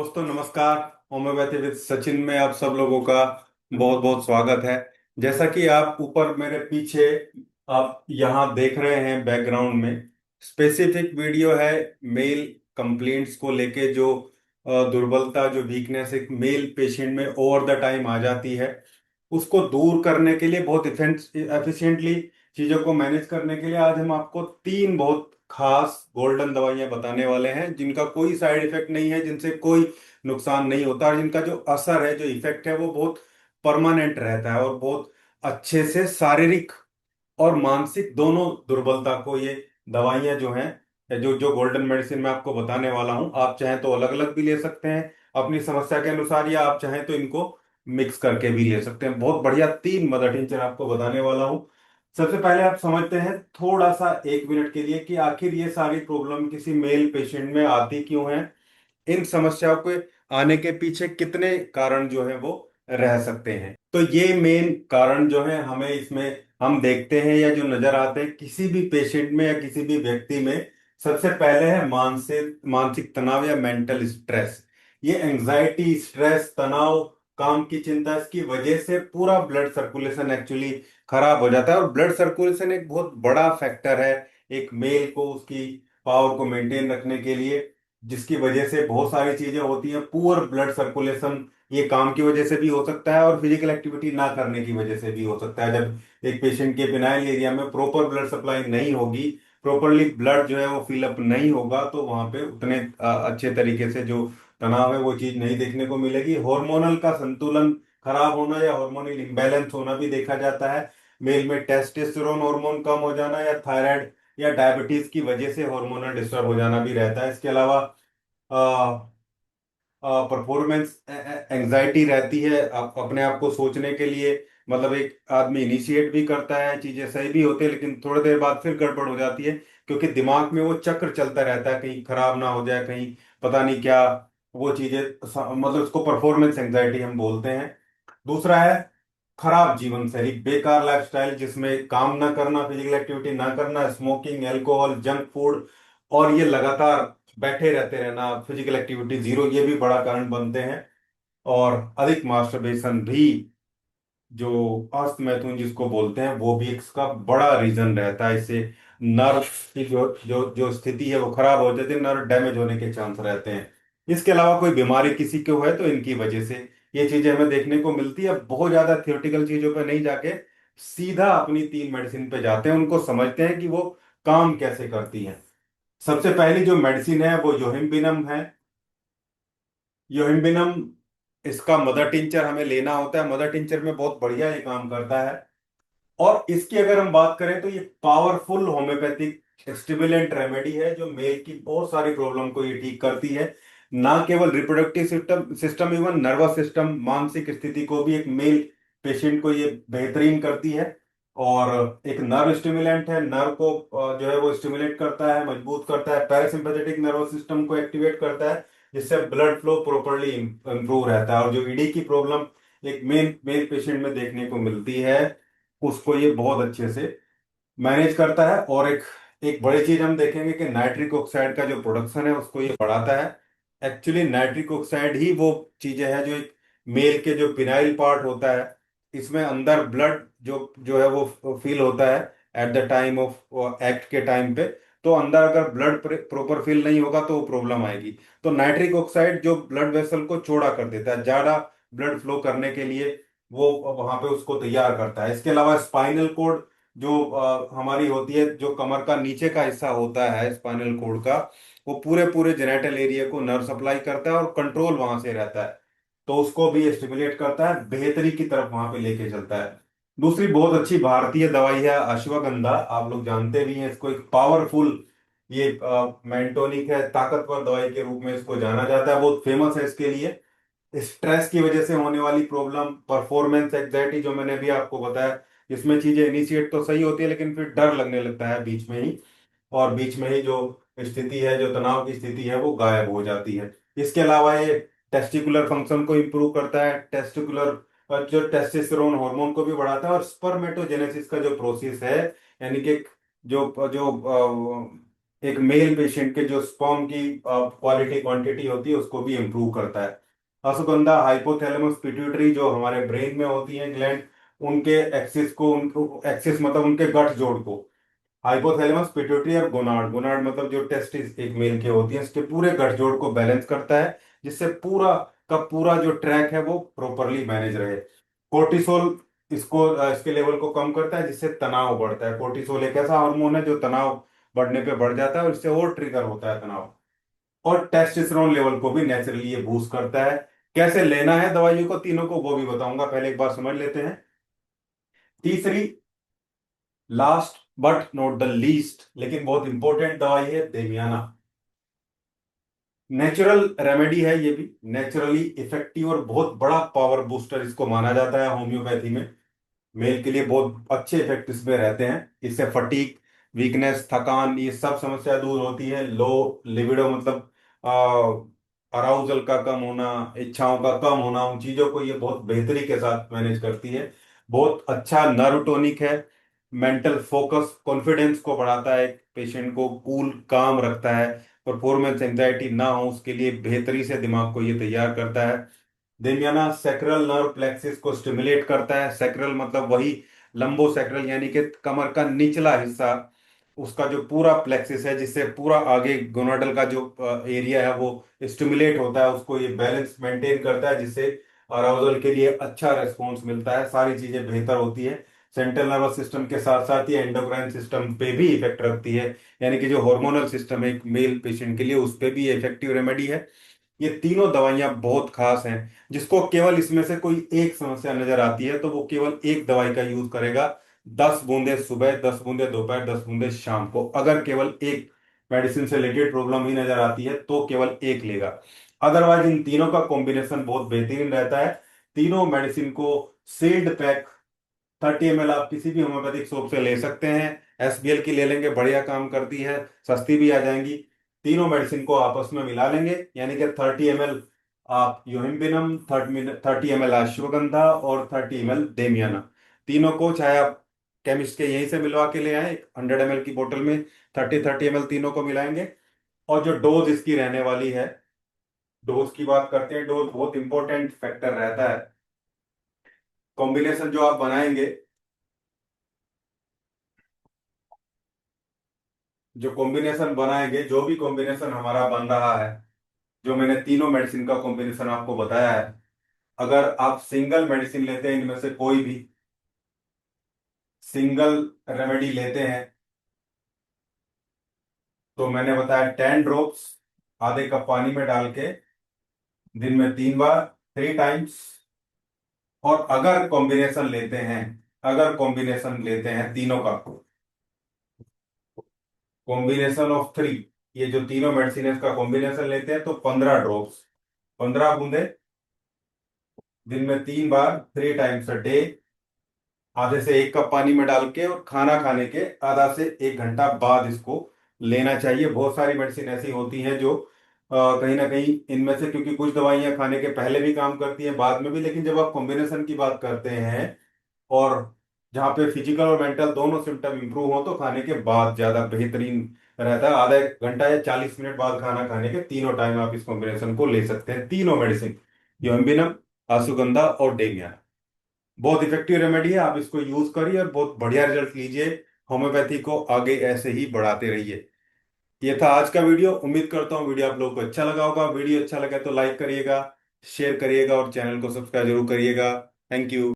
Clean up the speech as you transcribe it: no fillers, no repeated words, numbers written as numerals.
दोस्तों नमस्कार। Homeopathy with Sachin में आप सब लोगों का बहुत बहुत स्वागत है। जैसा कि आप ऊपर मेरे पीछे आप यहाँ देख रहे हैं बैकग्राउंड में स्पेसिफिक वीडियो है मेल कंप्लेंट्स को लेके, जो दुर्बलता, जो वीकनेस एक मेल पेशेंट में ओवर द टाइम आ जाती है, उसको दूर करने के लिए, बहुत एफिशिएंटली चीजों को मैनेज करने के लिए आज हम आपको तीन बहुत खास गोल्डन दवाइयां बताने वाले हैं, जिनका कोई साइड इफेक्ट नहीं है, जिनसे कोई नुकसान नहीं होता, और जिनका जो असर है, जो इफेक्ट है, वो बहुत परमानेंट रहता है और बहुत अच्छे से शारीरिक और मानसिक दोनों दुर्बलता को ये दवाइयां जो हैं, जो जो गोल्डन मेडिसिन मैं आपको बताने वाला हूं, आप चाहें तो अलग अलग भी ले सकते हैं अपनी समस्या के अनुसार, या आप चाहें तो इनको मिक्स करके भी ले सकते हैं। बहुत बढ़िया तीन मदर टिंचर आपको बताने वाला हूं। सबसे पहले आप समझते हैं थोड़ा सा एक मिनट के लिए कि आखिर ये सारी प्रॉब्लम किसी मेल पेशेंट में आती क्यों है, इन समस्याओं के आने के पीछे कितने कारण जो है वो रह सकते हैं। तो ये मेन कारण जो है हमें इसमें हम देखते हैं या जो नजर आते हैं किसी भी पेशेंट में या किसी भी व्यक्ति में, सबसे पहले है मानसिक मानसिक तनाव या मेंटल स्ट्रेस। ये एंजाइटी, स्ट्रेस, तनाव, काम की चिंता, इसकी वजह से पूरा ब्लड सर्कुलेशन एक्चुअली खराब हो जाता है। और ब्लड सर्कुलेशन एक बहुत बड़ा फैक्टर है एक मेल को उसकी पावर को मेंटेन रखने के लिए, जिसकी वजह से बहुत सारी चीजें होती हैं। पुअर ब्लड सर्कुलेशन ये काम की वजह से भी हो सकता है और फिजिकल एक्टिविटी ना करने की वजह से भी हो सकता है। जब एक पेशेंट के पिनाइल एरिया में प्रॉपर ब्लड सप्लाई नहीं होगी, प्रॉपरली ब्लड जो है वो फिलअप नहीं होगा, तो वहां पे उतने अच्छे तरीके से जो तनाव है वो चीज नहीं देखने को मिलेगी। हार्मोनल का संतुलन खराब होना या हार्मोनल इम्बैलेंस होना भी देखा जाता है। मेल में टेस्टोस्टेरोन हार्मोन कम हो जाना या थायराइड या डायबिटीज की वजह से हार्मोनल डिस्टर्ब हो जाना भी रहता है। इसके अलावा परफॉर्मेंस एंजाइटी रहती है, अपने आप को सोचने के लिए, मतलब एक आदमी इनिशिएट भी करता है, चीजें सही भी होती है, लेकिन थोड़ी देर बाद फिर गड़बड़ हो जाती है, क्योंकि दिमाग में वो चक्र चलता रहता है, कहीं खराब ना हो जाए, कहीं पता नहीं क्या वो चीजें, मतलब उसको परफॉर्मेंस एंजाइटी हम बोलते हैं। दूसरा है खराब जीवन शैली, बेकार लाइफस्टाइल, जिसमें काम ना करना, फिजिकल एक्टिविटी ना करना, स्मोकिंग, अल्कोहल, जंक फूड, और ये लगातार बैठे रहते रहना, फिजिकल एक्टिविटी जीरो, ये भी बड़ा कारण बनते हैं। और अधिक मास्टरबेशन भी, जो अस्तमैथुन जिसको बोलते हैं, वो भी इसका बड़ा रीजन रहता है। इससे नर्व की जो जो जो स्थिति है वो खराब हो जाती है, नर्व डैमेज होने के चांस रहते हैं। इसके अलावा कोई बीमारी किसी को है तो इनकी वजह से ये चीजें हमें देखने को मिलती है। बहुत ज्यादा थियोरेटिकल चीजों पे नहीं जाके सीधा अपनी तीन मेडिसिन पे जाते हैं, उनको समझते हैं कि वो काम कैसे करती हैं। सबसे पहली जो मेडिसिन है वो योहिम्बिनम है। योहिम्बिनम, इसका मदर टिंचर हमें लेना होता है। मदर टिंचर में बहुत बढ़िया ये काम करता है। और इसकी अगर हम बात करें तो ये पावरफुल होम्योपैथिक स्टिमुलेंट रेमेडी है, जो मेल की बहुत सारी प्रॉब्लम को ये ठीक करती है। ना केवल reproductive system system even nervous system, मानसिक स्थिति को भी एक मेल पेशेंट को ये बेहतरीन करती है। और एक नर्व स्टिमुलेंट है, नर्व को जो है वो स्टिमुलेट करता है, मजबूत करता है, पैरासिम्पैथेटिक नर्वस सिस्टम को एक्टिवेट करता है, जिससे ब्लड फ्लो प्रॉपरली इंप्रूव रहता है। और जो ईडी की प्रॉब्लम एक मेल मेल पेशेंट में देखने को मिलती है, उसको ये बहुत अच्छे से मैनेज करता है। और एक एक बड़ी चीज हम देखेंगे कि नाइट्रिक ऑक्साइड का जो प्रोडक्शन है उसको ये बढ़ाता है। एक्चुअली नाइट्रिक ऑक्साइड ही वो चीजें हैं जो एक मेल के जो पिनाइल पार्ट होता है, इसमें अंदर ब्लड जो जो है वो फील होता है at the time of act के टाइम पे, तो अंदर अगर ब्लड प्रॉपर फील नहीं होगा तो वो प्रॉब्लम आएगी। तो नाइट्रिक ऑक्साइड जो ब्लड वेसल को चौड़ा कर देता है, ज्यादा ब्लड फ्लो करने के लिए वो वहां पे उसको तैयार करता है। इसके अलावा स्पाइनल कोड जो हमारी होती है, जो कमर का नीचे का हिस्सा होता है स्पाइनल कोड का, वो पूरे पूरे जेनेटल एरिया को नर्व सप्लाई करता है और कंट्रोल वहां से रहता है, तो उसको भी स्टिमुलेट करता है, बेहतरी की तरफ वहां पे लेके चलता है। दूसरी बहुत अच्छी भारतीय दवाई है अश्वगंधा। आप लोग जानते भी हैं इसको, एक पावरफुल ये मेंटोनिक है, ताकतवर दवाई के रूप में इसको जाना जाता है, बहुत फेमस है इसके लिए। स्ट्रेस की वजह से होने वाली प्रॉब्लम, परफॉर्मेंस एग्जाइटी, जो मैंने भी आपको बताया, इसमें चीजें इनिशिएट तो सही होती है लेकिन फिर डर लगने लगता है बीच में ही, और बीच में ही जो स्थिति है, जो तनाव की स्थिति है, वो गायब हो जाती है। इसके अलावा ये टेस्टिकुलर फंक्शन को इंप्रूव करता है, टेस्टिकुलर जो टेस्टोस्टेरोन हार्मोन को भी बढ़ाता है, और स्पर्मेटोजेनेसिस का जो प्रोसेस है, यानी कि जो जो एक मेल पेशेंट के जो स्पर्म की क्वालिटी क्वांटिटी होती है उसको भी इम्प्रूव करता है। अश्वगंधा हाइपोथैलेमस पिट्यूटरी जो हमारे ब्रेन में होती है ग्लैंड, उनके एक्सिस को, उनको एक्सिस मतलब उनके गठजोड़ को, हाइपोथैलेमस पिट्यूटरी और गोनाड, गोनाड मतलब जो टेस्टिस एक मेल के होती है, इसके पूरे गठजोड़ को बैलेंस करता है, जिससे पूरा का पूरा जो ट्रैक है वो प्रॉपरली मैनेज रहे। कोर्टिसोल इसको इसके लेवल को कम करता है, जिससे तनाव बढ़ता है। कोर्टिसोल एक ऐसा हार्मोन है जो तनाव बढ़ने पे बढ़ जाता है और इससे और ट्रिगर होता है तनाव। और टेस्टोस्टेरोन लेवल को भी नेचुरली ये बूस्ट करता है। कैसे लेना है दवाइयों को तीनों को वो भी बताऊंगा, पहले एक बार समझ लेते हैं। तीसरी, last but not the least, लेकिन बहुत इंपॉर्टेंट दवाई है देमियाना। नेचुरल रेमेडी है ये भी, नेचुरली इफेक्टिव और बहुत बड़ा पावर बूस्टर इसको माना जाता है होम्योपैथी में। मेल के लिए बहुत अच्छे इफेक्ट इसमें रहते हैं। इससे फटीग, वीकनेस, थकान, ये सब समस्या दूर होती है। लो लिबिडो मतलब अराउजल का कम होना, इच्छाओं का कम होना, उन चीजों को ये बहुत बेहतरी के साथ मैनेज करती है। बहुत अच्छा नर्व टॉनिक है। मेंटल फोकस, कॉन्फिडेंस को बढ़ाता है, पेशेंट को कूल काम रखता है, परफॉर्मेंस एंजाइटी ना हो उसके लिए बेहतरी से दिमाग को ये तैयार करता है। देमियाना सैक्रल नर्व प्लेक्सिस को स्टिमुलेट करता है। सैक्रल मतलब वही लंबो सैक्रल, यानी कि कमर का निचला हिस्सा, उसका जो पूरा प्लेक्सिस है, जिससे पूरा आगे गोनाडल का जो एरिया है वो स्टिमुलेट होता है, उसको ये बैलेंस मेंटेन करता है, जिससे अराउजल के लिए अच्छा रेस्पॉन्स मिलता है, सारी चीजें बेहतर होती है। सेंट्रल नर्वस सिस्टम के साथ साथ ये एंडोक्राइन सिस्टम पे भी इफेक्ट रखती है, यानी कि जो हार्मोनल सिस्टम है एक मेल पेशेंट के लिए, उस पे भी इफेक्टिव रेमेडी है। ये तीनों दवाइयां बहुत खास हैं। जिसको केवल इसमें से कोई एक समस्या नजर आती है तो वो केवल एक दवाई का यूज करेगा। 10 बूंदे सुबह, 10 बूंदे दोपहर, 10 बूंदे शाम को। अगर केवल एक मेडिसिन से रिलेटेड प्रॉब्लम ही नजर आती है तो केवल एक लेगा। अदरवाइज इन तीनों का कॉम्बिनेशन बहुत बेहतरीन रहता है। तीनों मेडिसिन को सील्ड पैक 30 ml आप किसी भी होम्योपैथिक शॉप से ले सकते हैं। एसबीएल की ले लेंगे, बढ़िया काम करती है, सस्ती भी आ जाएंगी। तीनों मेडिसिन को आपस में मिला लेंगे, यानी कि 30 ml आप योहिम्बिनम, 30 ml अश्वगंधा और 30 ml देमियाना। तीनों को चाहे आप केमिस्ट के यहीं से मिलवा के ले आए, 100 ml की बोतल में 30 ml तीनों को मिलाएंगे। और जो डोज इसकी रहने वाली है, डोज की बात करते हैं। डोज बहुत इंपॉर्टेंट फैक्टर रहता है। कॉम्बिनेशन जो आप बनाएंगे, जो भी कॉम्बिनेशन हमारा बन रहा है, जो मैंने तीनों मेडिसिन का कॉम्बिनेशन आपको बताया है, अगर आप सिंगल मेडिसिन लेते हैं, इनमें से कोई भी सिंगल रेमेडी लेते हैं, तो मैंने बताया 10 ड्रॉप्स आधे कप पानी में डाल के दिन में 3 बार, 3 टाइम्स। और अगर कॉम्बिनेशन लेते हैं तीनों का, कॉम्बिनेशन ऑफ थ्री, ये जो तीनों मेडिसिन का कॉम्बिनेशन लेते हैं तो 15 ड्रॉप्स, 15 बूंदे दिन में 3 बार, 3 टाइम्स अ डे, आधे से 1 कप पानी में डाल के, और खाना खाने के आधा से 1 घंटा बाद इसको लेना चाहिए। बहुत सारी मेडिसिन ऐसी होती हैं जो कहीं ना कहीं इनमें से, क्योंकि कुछ दवाइयां खाने के पहले भी काम करती हैं बाद में भी, लेकिन जब आप कॉम्बिनेशन की बात करते हैं और जहाँ पे फिजिकल और मेंटल दोनों सिम्टम इंप्रूव हो, तो खाने के बाद ज्यादा बेहतरीन रहता है। आधा 1 घंटा या 40 मिनट बाद खाना खाने के तीनों टाइम आप इस कॉम्बिनेशन को ले सकते हैं, तीनों मेडिसिन, योम्बिनम, अश्वगंधा और डेमिया। बहुत इफेक्टिव रेमेडी है, आप इसको यूज करिए और बहुत बढ़िया रिजल्ट लीजिए। होम्योपैथी को आगे ऐसे ही बढ़ाते रहिए। ये था आज का वीडियो। उम्मीद करता हूँ वीडियो आप लोगों को अच्छा लगा होगा। वीडियो अच्छा लगा तो लाइक करिएगा, शेयर करिएगा और चैनल को सब्सक्राइब जरूर करिएगा। Thank you.